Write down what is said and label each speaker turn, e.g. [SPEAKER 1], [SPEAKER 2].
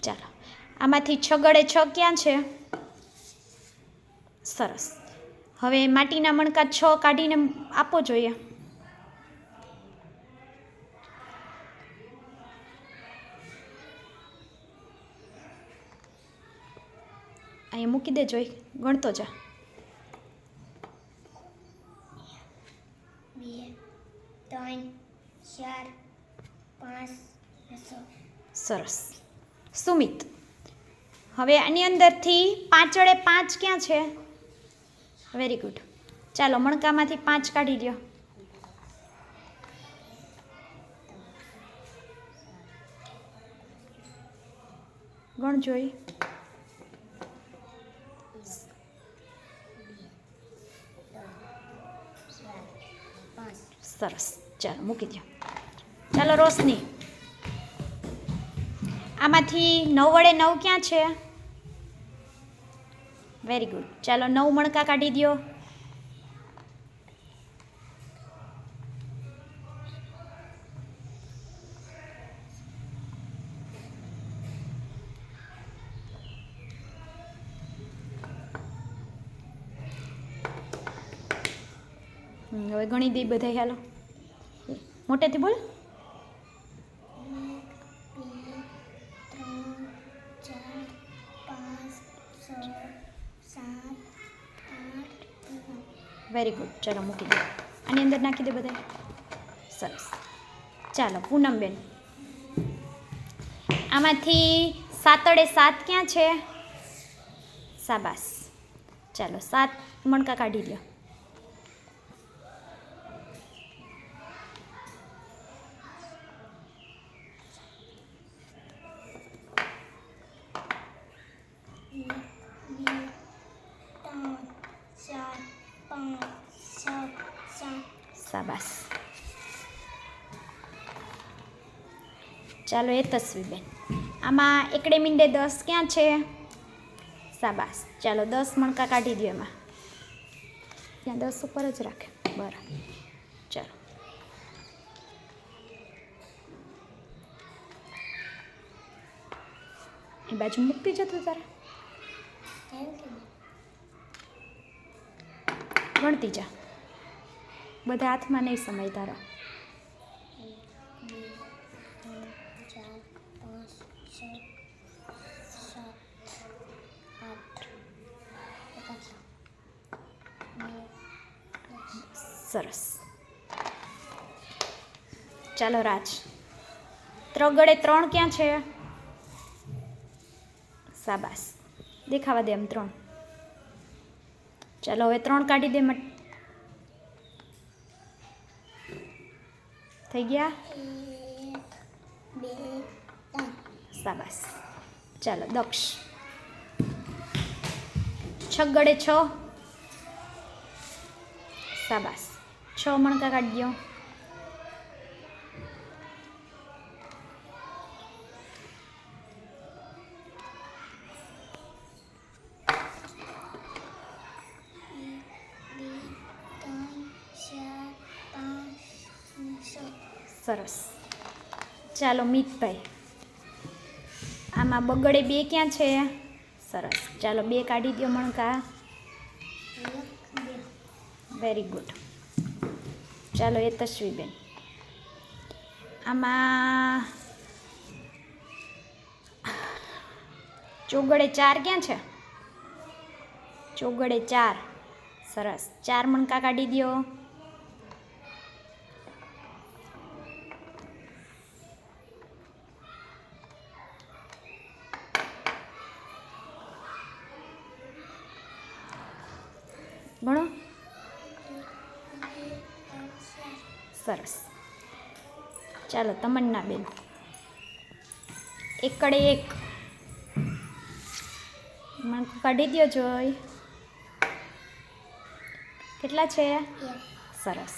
[SPEAKER 1] ચાલો આમાંથી 6 ગળે 6 ક્યાં છે? સરસ. હવે માટીના મણકા 6 કાઢીને આપો જોઈએ. અહીંયા મૂકી દે જોઈ, ગણતો જા.
[SPEAKER 2] 2 3 4 5 6.
[SPEAKER 1] સરસ. સુમિત, હવે આની અંદરથી 5 વડે 5 ક્યાં છે? Very good. ચાલો મણકામાંથી 5 કાઢી લ્યો. ગણ જોઈ. સરસ. ચાલો મૂકી દો. ચાલો રોશની, આમાંથી 9 વડે 9 ક્યાં છે? Very good. ચાલો 9 મણકા કાઢી દો. હવે ગણી દઈ બધા. હાલો મોટેથી બોલ.
[SPEAKER 2] 1 2 3 4 5 6 7 8 9.
[SPEAKER 1] Very good. ચાલો મૂકી દો. આની અંદર નાખી દે બધા. સરસ. ચાલો પૂનમબેન, આમાંથી 7 વડે 7 ક્યાં છે? શાબાશ. ચાલો 7 મણકા કાઢી લો. શાબાશ. ચાલો એ તસ્વીરબેન, આમાં એકડે મીંડે 10 ક્યાં છે? શાબાશ. ચાલો 10 મણકા કાઢી દો. એમાં ત્યાં 10 ઉપર જ રાખે. બરાબર. ચાલો એ બાજુ મૂકતી જતું તારે. ગણતી જા. બધા હાથમાં નહીં સમય તારા. 1 2 3 4 5 6 7 8 9. સરસ. ચાલો રાજ, 3 ગળે 3 ક્યાં છે? શાબાશ. દેખાવા દે એમ 3. ચાલો હવે 3 કાઢી દે. થઈ ગયા?
[SPEAKER 2] 1 2 3.
[SPEAKER 1] શાબાશ. ચાલો દક્ષ, 6 ગળે 6. શાબાશ. 6 મણકા કાઢી દો. સરસ. ચાલો મિતભાઈ, આમાં બગડે 2 ક્યાં છે? સરસ. ચાલો 2 કાઢી દો મણકા. Very good. ચાલો એ તસ્વીરબેન, આમાં ચોગડે 4 ક્યાં છે? ચોગડે 4. સરસ. 4 મણકા કાઢી દો. ભણો. સરસ. ચાલો તમન્ના બેન, એકડે 1 મણકું કાઢી દો જોઈ. કેટલા છે? સરસ.